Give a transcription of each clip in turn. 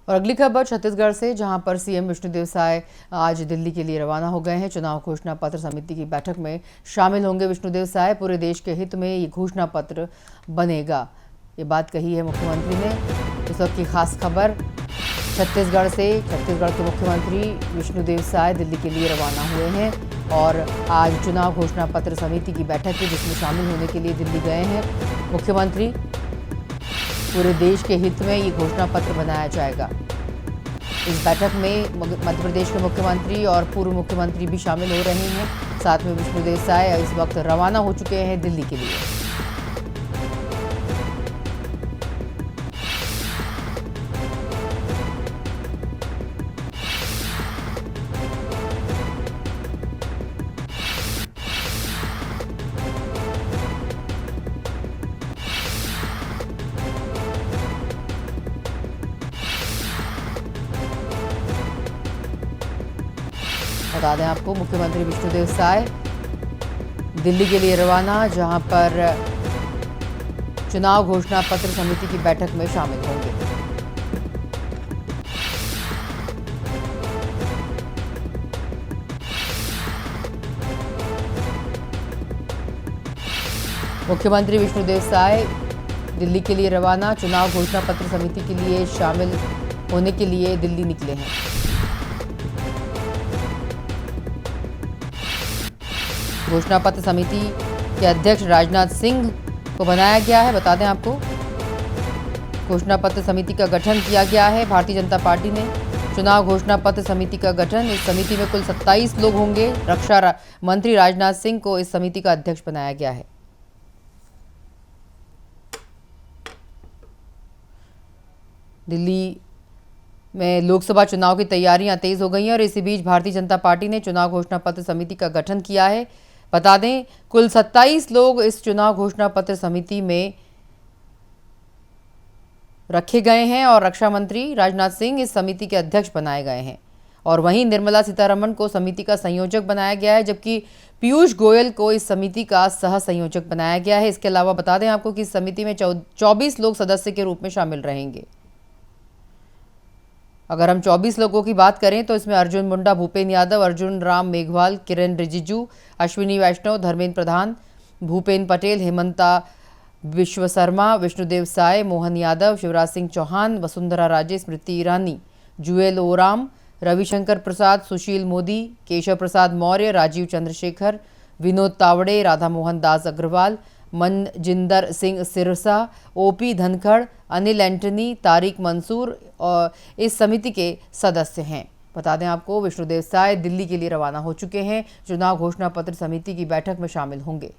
और अगली खबर छत्तीसगढ़ से, जहां पर सीएम विष्णुदेव साय आज दिल्ली के लिए रवाना हो गए हैं। चुनाव घोषणा पत्र समिति की बैठक में शामिल होंगे विष्णुदेव साय। पूरे देश के हित में ये घोषणा पत्र बनेगा, ये बात कही है मुख्यमंत्री ने। इस वक्त की खास खबर छत्तीसगढ़ से। छत्तीसगढ़ के मुख्यमंत्री विष्णुदेव साय दिल्ली के लिए रवाना हुए हैं और आज चुनाव घोषणा पत्र समिति की बैठक है, जिसमें शामिल होने के लिए दिल्ली गए हैं मुख्यमंत्री। पूरे देश के हित में ये घोषणा पत्र बनाया जाएगा। इस बैठक में मध्य प्रदेश के मुख्यमंत्री और पूर्व मुख्यमंत्री भी शामिल हो रहे हैं। साथ में विष्णुदेव साय इस वक्त रवाना हो चुके हैं दिल्ली के लिए। बता दें आपको, मुख्यमंत्री विष्णुदेव साय दिल्ली के लिए रवाना, जहां पर चुनाव घोषणा पत्र समिति की बैठक में शामिल होंगे। मुख्यमंत्री विष्णुदेव साय दिल्ली के लिए रवाना, चुनाव घोषणा पत्र समिति के लिए शामिल होने के लिए दिल्ली निकले हैं। घोषणा पत्र समिति के अध्यक्ष राजनाथ सिंह को बनाया गया है। बता दें आपको, घोषणा पत्र समिति का गठन किया गया है भारतीय जनता पार्टी ने। चुनाव घोषणा पत्र समिति का गठन, इस समिति में कुल 27 लोग होंगे। रक्षा मंत्री राजनाथ सिंह को इस समिति का अध्यक्ष बनाया गया है। दिल्ली में लोकसभा चुनाव की तैयारियां तेज हो गई हैं और इसी बीच भारतीय जनता पार्टी ने चुनाव घोषणा पत्र समिति का गठन किया है। बता दें, कुल 27 लोग इस चुनाव घोषणा पत्र समिति में रखे गए हैं और रक्षा मंत्री राजनाथ सिंह इस समिति के अध्यक्ष बनाए गए हैं। और वहीं निर्मला सीतारमण को समिति का संयोजक बनाया गया है, जबकि पीयूष गोयल को इस समिति का सह संयोजक बनाया गया है। इसके अलावा बता दें आपको कि इस समिति में 24 लोग सदस्य के रूप में शामिल रहेंगे। अगर हम 24 लोगों की बात करें तो इसमें अर्जुन मुंडा, भूपेन यादव, अर्जुन राम मेघवाल, किरण रिजिजू, अश्विनी वैष्णव, धर्मेंद्र प्रधान, भूपेन पटेल, हेमंता विश्व शर्मा, विष्णुदेव साय, मोहन यादव, शिवराज सिंह चौहान, वसुंधरा राजे, स्मृति ईरानी, जुएल ओराम, रविशंकर प्रसाद, सुशील मोदी, केशव प्रसाद मौर्य, राजीव चंद्रशेखर, विनोद तावड़े, राधा मोहन दास अग्रवाल, मनजिंदर सिंह सिरसा, ओपी धनखड़, अनिल एंटनी, तारिक मंसूर और इस समिति के सदस्य हैं। बता दें आपको, विष्णुदेव साय दिल्ली के लिए रवाना हो चुके हैं। चुनाव घोषणा पत्र समिति की बैठक में शामिल होंगे।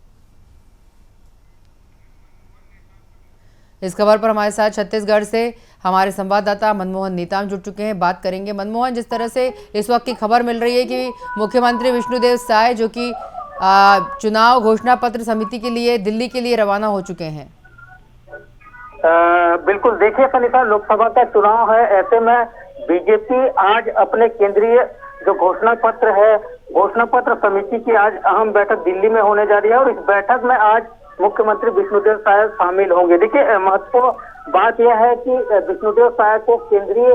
इस खबर पर हमारे साथ छत्तीसगढ़ से हमारे संवाददाता मनमोहन नेताम जुड़ चुके हैं। बात करेंगे मनमोहन, जिस तरह से इस वक्त की खबर मिल रही है कि मुख्यमंत्री विष्णुदेव साय जो कि चुनाव घोषणा पत्र समिति के लिए दिल्ली के लिए रवाना हो चुके हैं। बिल्कुल, देखिए सनिता, लोकसभा का चुनाव है, ऐसे में बीजेपी आज अपने केंद्रीय जो घोषणा पत्र है, घोषणा पत्र समिति की आज अहम बैठक दिल्ली में होने जा रही है और इस बैठक में आज मुख्यमंत्री विष्णुदेव साय शामिल होंगे। देखिए, महत्वपूर्ण बात यह है कि विष्णुदेव साय को केंद्रीय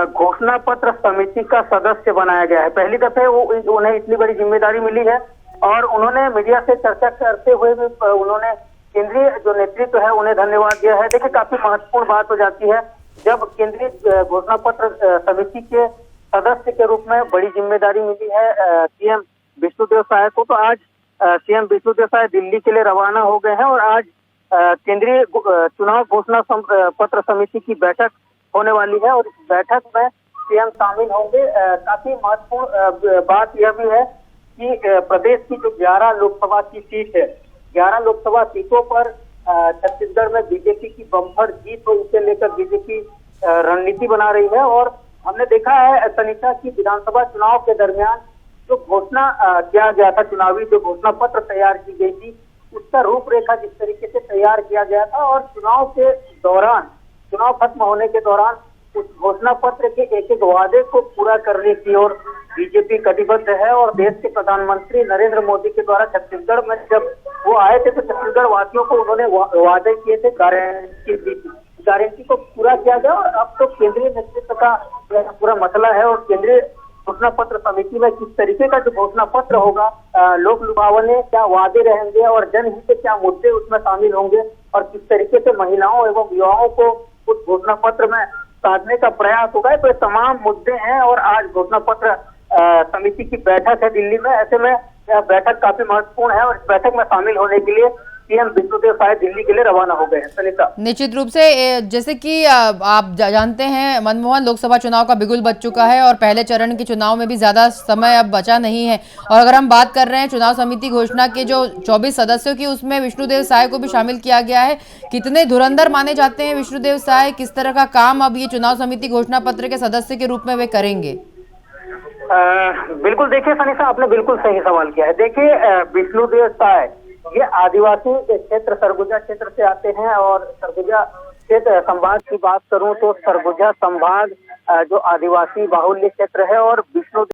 घोषणा पत्र समिति का सदस्य बनाया गया है। पहली दफे उन्हें इतनी बड़ी जिम्मेदारी मिली है और उन्होंने मीडिया से चर्चा करते हुए भी उन्होंने केंद्रीय जो नेतृत्व है उन्हें धन्यवाद दिया है। देखिए, काफी महत्वपूर्ण बात हो जाती है जब केंद्रीय घोषणा पत्र समिति के सदस्य के रूप में बड़ी जिम्मेदारी मिली है सीएम विष्णुदेव साय को। तो आज सीएम विष्णुदेव साय दिल्ली के लिए रवाना हो गए हैं और आज केंद्रीय चुनाव घोषणा पत्र समिति की बैठक होने वाली है और इस बैठक में सीएम शामिल होंगे। काफी महत्वपूर्ण बात यह भी है कि प्रदेश की जो 11 लोकसभा की सीट है, 11 लोकसभा सीटों पर छत्तीसगढ़ में बीजेपी की बम्पर जीत हो, इसे लेकर बीजेपी रणनीति बना रही है। और हमने देखा है सनीता की विधानसभा चुनाव के दरमियान जो घोषणा किया गया था, चुनावी जो घोषणा पत्र तैयार की गई थी, उसका रूपरेखा जिस तरीके से तैयार किया गया था और चुनाव के दौरान, चुनाव खत्म होने के दौरान उस घोषणा पत्र के एक एक वादे को पूरा करने की ओर बीजेपी कटिबद्ध है। और देश के प्रधानमंत्री नरेंद्र मोदी के द्वारा छत्तीसगढ़ में जब वो आए थे तो छत्तीसगढ़ वासियों को उन्होंने वादे किए थे, गारंटी दी थी। गारंटी को पूरा किया गया। और अब तो केंद्रीय नेतृत्व का पूरा मसला है और केंद्रीय घोषणा पत्र समिति में किस तरीके का जो घोषणा पत्र होगा, लोक लुभावने क्या वादे रहेंगे और जनहित के क्या मुद्दे उसमें शामिल होंगे और किस तरीके से महिलाओं एवं युवाओं को उस घोषणा पत्र में साधने का प्रयास होगा। तो ये तमाम मुद्दे हैं और आज घोषणा पत्र समिति की बैठक है दिल्ली में। ऐसे में यह बैठक काफी महत्वपूर्ण है और इस बैठक में शामिल होने के लिए सीएम विष्णुदेव साय दिल्ली के लिए रवाना हो गए हैं। सनिता, निश्चित रूप से जैसे कि आप जानते हैं मनमोहन, लोकसभा चुनाव का बिगुल बज चुका है और पहले चरण के चुनाव में भी ज्यादा समय अब बचा नहीं है। और अगर हम बात कर रहे हैं चुनाव समिति घोषणा के जो 24 सदस्यों की, उसमें विष्णुदेव साय को भी शामिल किया गया है। कितने धुरंधर माने जाते हैं विष्णुदेव साय? किस तरह का काम अब ये चुनाव समिति घोषणा पत्र के सदस्य के रूप में वे करेंगे? बिल्कुल, देखिए सनिता, आपने बिल्कुल सही सवाल किया है। देखिए विष्णुदेव साय ये आदिवासी क्षेत्र सरगुजा क्षेत्र से आते हैं और सरगुजा क्षेत्र संभाग की बात करूं तो सरगुजा संभाग जो आदिवासी बाहुल्य क्षेत्र है और विष्णु